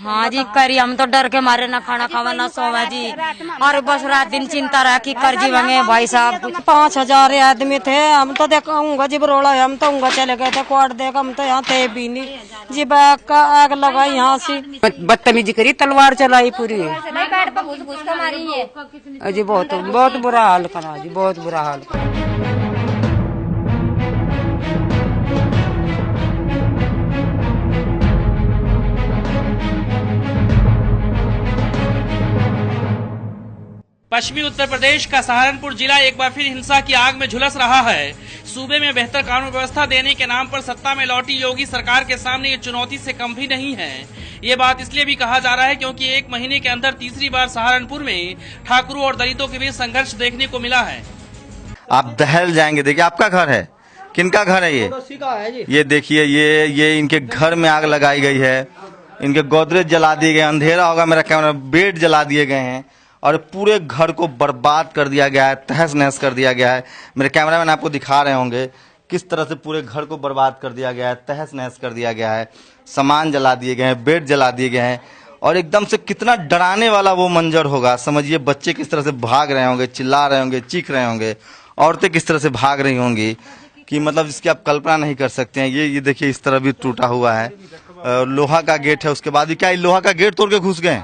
हाँ जी करी, हम तो डर के मारे ना खाना खावा ना सोवा जी, और बस रात दिन चिंता रहा कि कर जीवेंगे भाई साहब। 5,000 आदमी थे, हम तो देखा जी बरोड़ा है, हम तो उंगा चले गए थे क्वार्ट देख, हम तो यहाँ थे भी नहीं जी। बैग का आग लगाई यहाँ से, बदतमीजी करी, तलवार चलाई पूरी जी। बहुत बहुत बुरा हाल करा जी, बहुत बुरा हाल। पश्चिमी उत्तर प्रदेश का सहारनपुर जिला एक बार फिर हिंसा की आग में झुलस रहा है। सूबे में बेहतर कानून व्यवस्था देने के नाम पर सत्ता में लौटी योगी सरकार के सामने ये चुनौती से कम भी नहीं है। ये बात इसलिए भी कहा जा रहा है क्योंकि एक महीने के अंदर तीसरी बार सहारनपुर में ठाकुरों और दलितों के बीच संघर्ष देखने को मिला है। आप दहल जाएंगे। देखिए आपका घर है, किनका घर है ये देखिए, ये इनके घर में आग लगाई गई है, इनके गोदरेज जला दिए गए, अंधेरा होगा मेरा कैमरा, बेड जला दिए गए हैं और पूरे घर को बर्बाद कर दिया गया है, तहस नहस कर दिया गया है। मेरे कैमरामैन आपको दिखा रहे होंगे किस तरह से पूरे घर को बर्बाद कर दिया गया है, तहस नहस कर दिया गया है, सामान जला दिए गए हैं, बेड जला दिए गए हैं। और एकदम से कितना डराने वाला वो मंजर होगा, समझिए बच्चे किस तरह से भाग रहे होंगे, चिल्ला रहे होंगे, चीख रहे होंगे, औरतें किस तरह से भाग रही होंगी कि मतलब इसकी आप कल्पना नहीं कर सकते हैं। ये देखिए इस तरह भी टूटा हुआ है, लोहा का गेट है। उसके बाद क्या लोहा का गेट तोड़ के घुस गए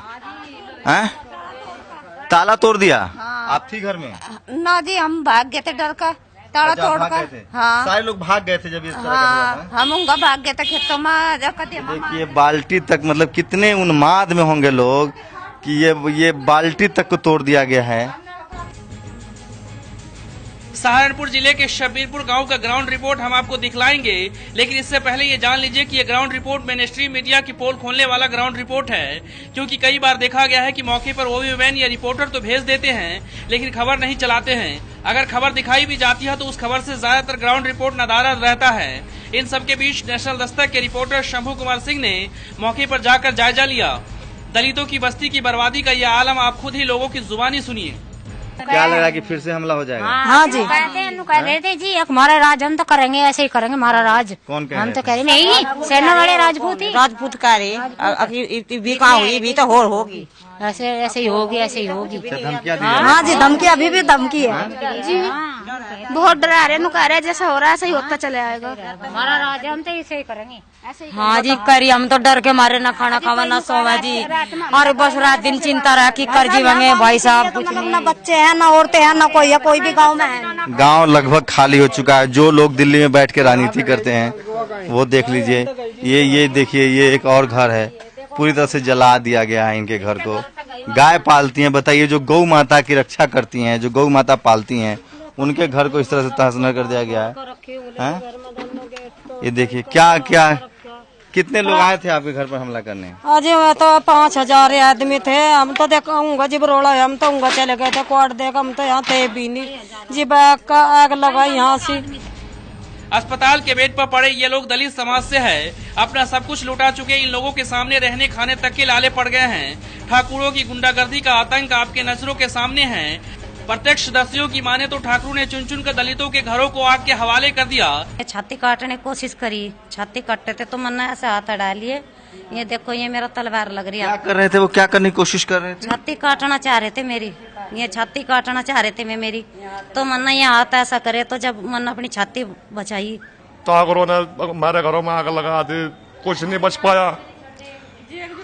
हैं, ताला तोड़ दिया। हाँ। आप थी घर में? ना जी, हम भाग गए थे डर का, ताला तोड़ कर। हाँ, सारे लोग भाग गए थे जब इस तरह का हुआ था। हम उनका भाग गए थे खेतों में। देखिए बाल्टी तक, मतलब कितने उन्माद में होंगे लोग कि ये बाल्टी तक को तोड़ दिया गया है। सहारनपुर जिले के शब्बीरपुर गांव का ग्राउंड रिपोर्ट हम आपको दिखलाएंगे, लेकिन इससे पहले ये जान लीजिए कि ये ग्राउंड रिपोर्ट मेनस्ट्रीम मीडिया की पोल खोलने वाला ग्राउंड रिपोर्ट है, क्योंकि कई बार देखा गया है कि मौके पर ओवी वैन या रिपोर्टर तो भेज देते हैं लेकिन खबर नहीं चलाते हैं। अगर खबर दिखाई भी जाती है तो उस खबर से ज्यादातर ग्राउंड रिपोर्ट नदारद रहता है। इन सबके बीच नेशनल दस्तक के रिपोर्टर शंभू कुमार सिंह ने मौके पर जाकर जायजा लिया। दलितों की बस्ती की बर्बादी का यह आलम आप खुद ही लोगों की जुबानी सुनिए। क्या लग रहा है कि फिर से हमला हो जाएगा? हाँ जी, कह रहे थे जी हमारा राज हम तो करेंगे, ऐसे ही करेंगे हमारा राज। कौन कह रहे? हम तो कह रहे नहीं, सेना वाले राजपूत कह रहे भी कहाँ हुई, भी तो और होगी, ऐसे ही होगी, ऐसे ही होगी। धमकियाँ दी? हाँ जी, धमकी अभी भी धमकी है जी। बहुत डरा रहे, कह रहे जैसा हो रहा है ऐसे ही होता चले आएगा। हमारा राज हम तो ऐसे ही करेंगे। हाँ जी करी, हम तो डर के मारे ना खाना खावा ना सोवा जी, और बस रात दिन चिंता रहा कि कर जीवेंगे भाई साहब। कुछ ना बच्चे हैं, ना औरतें हैं, ना कोई भी गांव में है। गांव लगभग खाली हो चुका है। जो लोग दिल्ली में बैठ के राजनीति करते हैं वो देख लीजिए। ये देखिए, ये एक और घर है, पूरी तरह से जला दिया गया है इनके घर को। गाय पालती हैं, बताइए, जो गौ माता की रक्षा करती हैं, जो गौ माता पालती हैं, उनके घर को इस तरह से तहस नहस कर दिया गया है। ये देखिए क्या कितने लोग आए थे आपके घर पर हमला करने? अजी मैं तो 5,000 आदमी थे, हम तो देखा जी बरोड़ा है, हम तो उंगा चले गए थे क्वार्ट देख, हम तो यहाँ थे भी नहीं जी। बैग का आग लगाई यहाँ से। अस्पताल के बेड पर पड़े ये लोग दलित समाज से है। अपना सब कुछ लुटा चुके इन लोगों के सामने रहने खाने तक के लाले पड़ गए हैं। ठाकुरों की गुंडागर्दी का आतंक आपके नजरों के सामने है। प्रत्यक्षदर्शियों की माने तो ठाकुरों ने चुन चुन कर दलितों के घरों को आग के हवाले कर दिया। छाती काटने की कोशिश करी, छाती काटते थे तो मैंने ऐसे हाथ अड़ा लिए। ये देखो, ये मेरा तलवार लग रही है। क्या कर रहे थे वो? क्या करने की कोशिश कर रहे थे? छाती काटना चाह रहे थे मेरी, ये छाती काटना चाह रहे थे मेरी। तो मैंने ये हाथ ऐसा करे, तो जब मैंने अपनी छाती बचाई ठाकुरों ने हमारे घरों में आग लगा दी। कुछ नहीं बच पाया,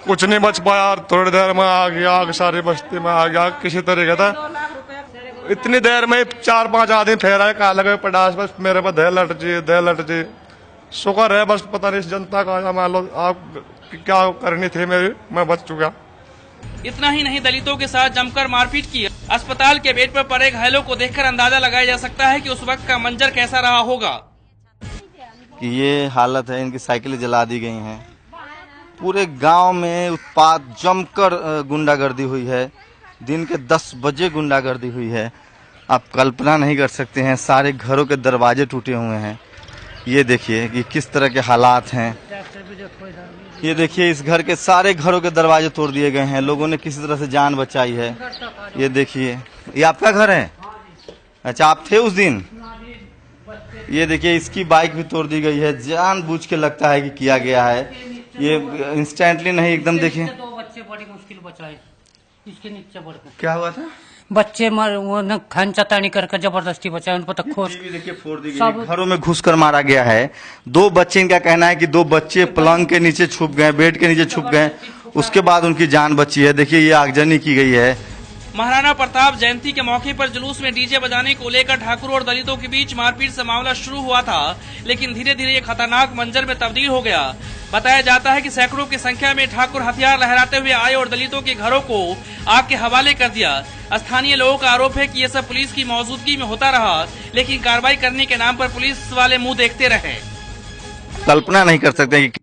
कुछ नहीं बच पाया। थोड़ी देर में आ गया आग, सारी बस्ती में आ गया किसी तरीके से। इतनी देर में 4-5 आदमी फेरा कहा लगे पटास, बस मेरे पर दे लट जी। शुक्र है बस, पता नहीं इस जनता का, मान लो आप क्या करनी थी मेरी, मैं बच चुका। इतना ही नहीं, दलितों के साथ जमकर मारपीट की। अस्पताल के बेड पर पड़े घायलों को देखकर अंदाजा लगाया जा सकता है कि उस वक्त का मंजर कैसा रहा होगा। कि ये हालत है, इनकी साइकिलें जला दी गई हैं। पूरे गांव में उत्पात, जमकर गुंडागर्दी हुई है। दिन के 10 बजे गुंडागर्दी हुई है। आप कल्पना नहीं कर सकते हैं, सारे घरों के दरवाजे टूटे हुए हैं। ये देखिए कि किस तरह के हालात हैं। ये देखिए, इस घर के सारे घरों के दरवाजे तोड़ दिए गए हैं। लोगों ने किसी तरह से जान बचाई है। ये देखिए, ये आपका घर है? अच्छा, आप थे उस दिन? ये देखिए, इसकी बाइक भी तोड़ दी गई है। जानबूझ के लगता है कि किया गया है। ये इंस्टेंटली नहीं, एकदम देखिए बड़ी मुश्किल बचाए, इसके नीचे बढ़ के क्या हुआ था? बच्चे मर वो न खान चतानी करके जबरदस्ती बचाए, उनको तो खोज टीवी देखिए फोड़ दी गई, घरों में घुसकर मारा गया है। 2 बच्चे, इनका कहना है कि 2 बच्चे पलंग के नीचे छुप गए, बेड के नीचे छुप गए, उसके बाद उनकी जान बची है। देखिए ये आगजनी की गई है। महाराणा प्रताप जयंती के मौके पर जुलूस में डीजे बजाने को लेकर ठाकुर और दलितों के बीच मारपीट से मामला शुरू हुआ था, लेकिन धीरे धीरे ये खतरनाक मंजर में तब्दील हो गया। बताया जाता है कि सैकड़ों की संख्या में ठाकुर हथियार लहराते हुए आए और दलितों के घरों को आग के हवाले कर दिया। स्थानीय लोगों का आरोप है कि ये सब पुलिस की मौजूदगी में होता रहा, लेकिन कार्रवाई करने के नाम पर पुलिस वाले मुंह देखते रहे। कल्पना नहीं कर सकते कि